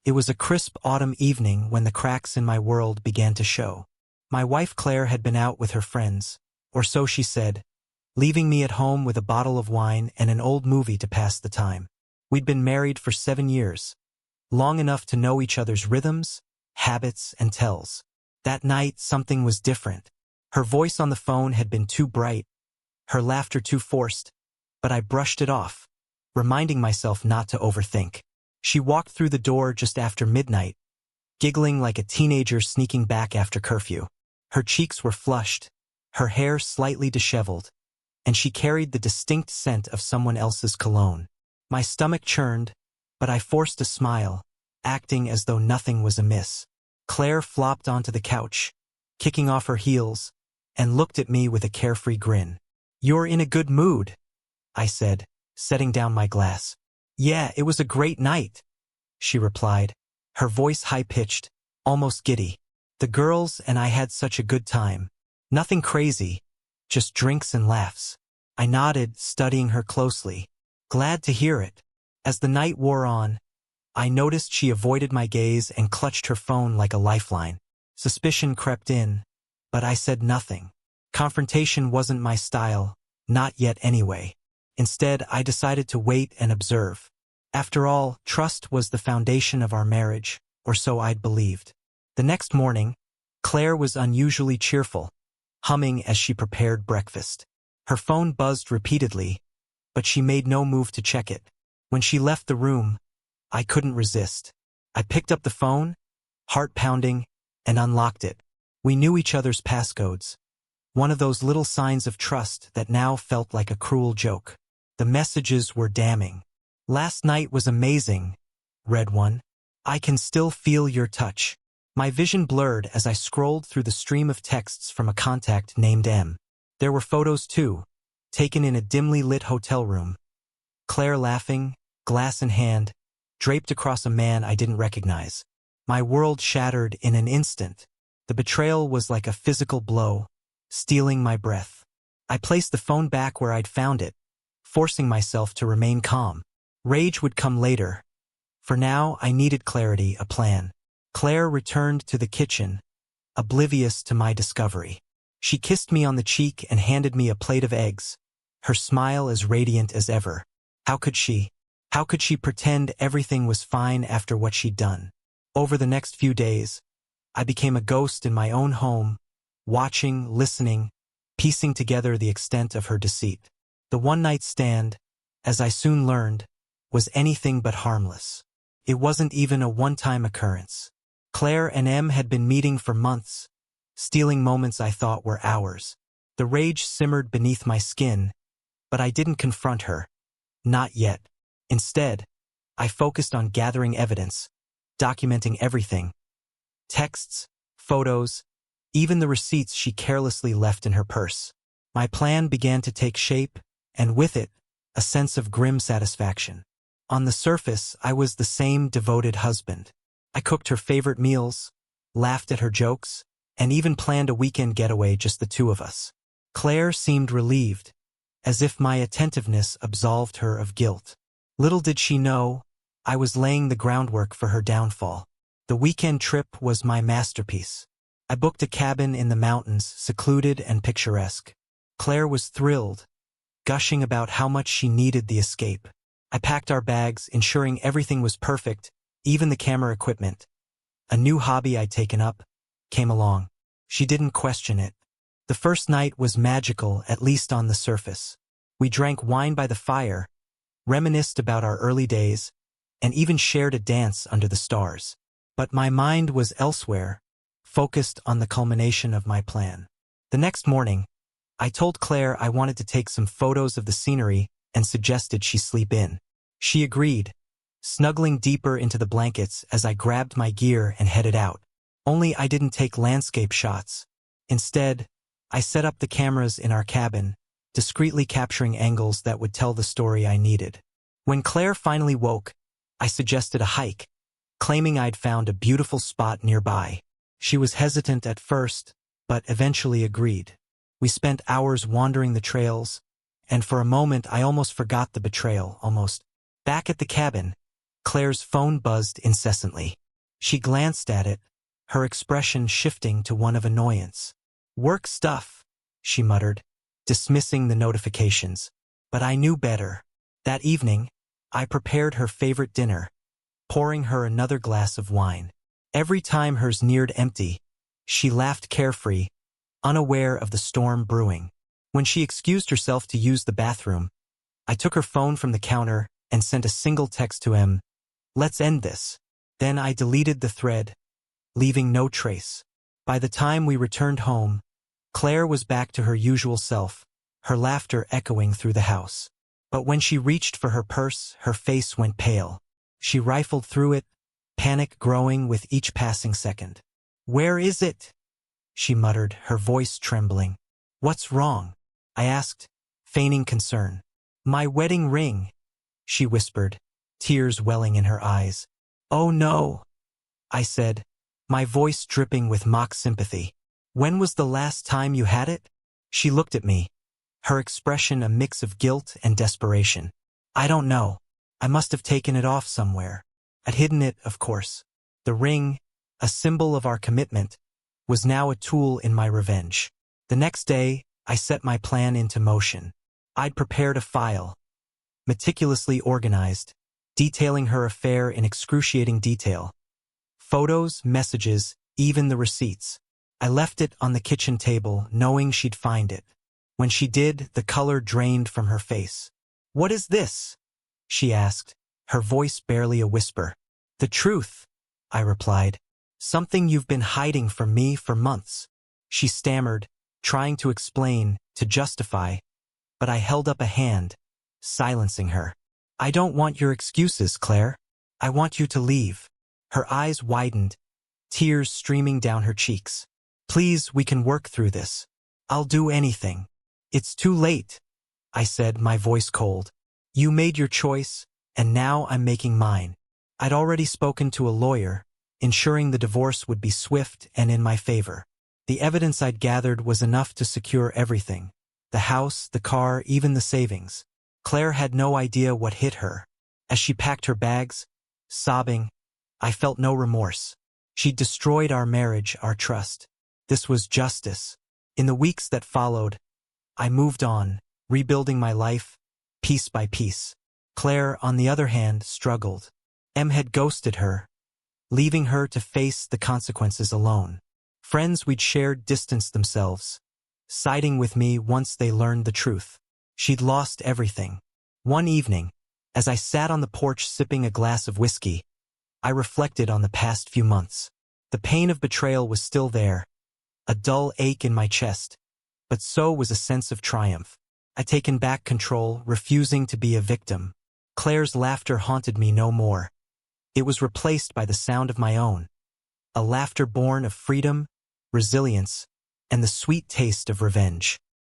It was a crisp autumn evening when the cracks in my world began to show. My wife Claire had been out with her friends, or so she said, leaving me at home with a bottle of wine and an old movie to pass the time. We'd been married for 7 years, long enough to know each other's rhythms, habits, and tells. That night, something was different. Her voice on the phone had been too bright, her laughter too forced, but I brushed it off, reminding myself not to overthink. She walked through the door just after midnight, giggling like a teenager sneaking back after curfew. Her cheeks were flushed, her hair slightly disheveled, and she carried the distinct scent of someone else's cologne. My stomach churned, but I forced a smile, acting as though nothing was amiss. Claire flopped onto the couch, kicking off her heels, and looked at me with a carefree grin. "You're in a good mood," I said, setting down my glass. "Yeah, it was a great night," she replied, her voice high-pitched, almost giddy. "The girls and I had such a good time. Nothing crazy, just drinks and laughs." I nodded, studying her closely. Glad to hear it. As the night wore on, I noticed she avoided my gaze and clutched her phone like a lifeline. Suspicion crept in, but I said nothing. Confrontation wasn't my style, not yet anyway. Instead, I decided to wait and observe. After all, trust was the foundation of our marriage, or so I'd believed. The next morning, Claire was unusually cheerful, humming as she prepared breakfast. Her phone buzzed repeatedly, but she made no move to check it. When she left the room, I couldn't resist. I picked up the phone, heart pounding, and unlocked it. We knew each other's passcodes, one of those little signs of trust that now felt like a cruel joke. The messages were damning. "Last night was amazing," read one. "I can still feel your touch." My vision blurred as I scrolled through the stream of texts from a contact named M. There were photos too, taken in a dimly lit hotel room. Claire laughing, glass in hand, draped across a man I didn't recognize. My world shattered in an instant. The betrayal was like a physical blow, stealing my breath. I placed the phone back where I'd found it, forcing myself to remain calm. Rage would come later. For now, I needed clarity, a plan. Claire returned to the kitchen, oblivious to my discovery. She kissed me on the cheek and handed me a plate of eggs, her smile as radiant as ever. How could she pretend everything was fine after what she'd done? Over the next few days, I became a ghost in my own home, watching, listening, piecing together the extent of her deceit. The one-night stand, as I soon learned, was anything but harmless. It wasn't even a one-time occurrence. Claire and M had been meeting for months, stealing moments I thought were ours. The rage simmered beneath my skin, but I didn't confront her. Not yet. Instead, I focused on gathering evidence, documenting everything. Texts, photos, even the receipts she carelessly left in her purse. My plan began to take shape, and with it, a sense of grim satisfaction. On the surface, I was the same devoted husband. I cooked her favorite meals, laughed at her jokes, and even planned a weekend getaway, just the two of us. Claire seemed relieved, as if my attentiveness absolved her of guilt. Little did she know, I was laying the groundwork for her downfall. The weekend trip was my masterpiece. I booked a cabin in the mountains, secluded and picturesque. Claire was thrilled, gushing about how much she needed the escape. I packed our bags, ensuring everything was perfect, even the camera equipment. A new hobby I'd taken up came along. She didn't question it. The first night was magical, at least on the surface. We drank wine by the fire, reminisced about our early days, and even shared a dance under the stars. But my mind was elsewhere, focused on the culmination of my plan. The next morning, I told Claire I wanted to take some photos of the scenery and suggested she sleep in. She agreed, snuggling deeper into the blankets as I grabbed my gear and headed out. Only I didn't take landscape shots. Instead, I set up the cameras in our cabin, discreetly capturing angles that would tell the story I needed. When Claire finally woke, I suggested a hike, claiming I'd found a beautiful spot nearby. She was hesitant at first, but eventually agreed. We spent hours wandering the trails, and for a moment I almost forgot the betrayal, almost. Back at the cabin, Claire's phone buzzed incessantly. She glanced at it, her expression shifting to one of annoyance. "Work stuff," she muttered, dismissing the notifications. But I knew better. That evening, I prepared her favorite dinner, pouring her another glass of wine. Every time hers neared empty, she laughed carefree, unaware of the storm brewing. When she excused herself to use the bathroom, I took her phone from the counter and sent a single text to him, "Let's end this." Then I deleted the thread, leaving no trace. By the time we returned home, Claire was back to her usual self, her laughter echoing through the house. But when she reached for her purse, her face went pale. She rifled through it, panic growing with each passing second. "Where is it?" she muttered, her voice trembling. "What's wrong?" I asked, feigning concern. "My wedding ring," she whispered, tears welling in her eyes. "Oh no," I said, my voice dripping with mock sympathy. "When was the last time you had it?" She looked at me, her expression a mix of guilt and desperation. "I don't know. I must have taken it off somewhere. I'd hidden it, of course." The ring, a symbol of our commitment, was now a tool in my revenge. The next day, I set my plan into motion. I'd prepared a file, meticulously organized, detailing her affair in excruciating detail. Photos, messages, even the receipts. I left it on the kitchen table, knowing she'd find it. When she did, the color drained from her face. "What is this?" she asked, her voice barely a whisper. "The truth," I replied. "Something you've been hiding from me for months." She stammered, trying to explain, to justify, but I held up a hand, silencing her. "I don't want your excuses, Claire. I want you to leave." Her eyes widened, tears streaming down her cheeks. "Please, we can work through this. I'll do anything." "It's too late," I said, my voice cold. "You made your choice, and now I'm making mine." I'd already spoken to a lawyer, ensuring the divorce would be swift and in my favor. The evidence I'd gathered was enough to secure everything. The house, the car, even the savings. Claire had no idea what hit her. As she packed her bags, sobbing, I felt no remorse. She'd destroyed our marriage, our trust. This was justice. In the weeks that followed, I moved on, rebuilding my life, piece by piece. Claire, on the other hand, struggled. Em had ghosted her, leaving her to face the consequences alone. Friends we'd shared distanced themselves, siding with me once they learned the truth. She'd lost everything. One evening, as I sat on the porch sipping a glass of whiskey, I reflected on the past few months. The pain of betrayal was still there, a dull ache in my chest, but so was a sense of triumph. I'd taken back control, refusing to be a victim. Claire's laughter haunted me no more. It was replaced by the sound of my own, a laughter born of freedom, resilience, and the sweet taste of revenge.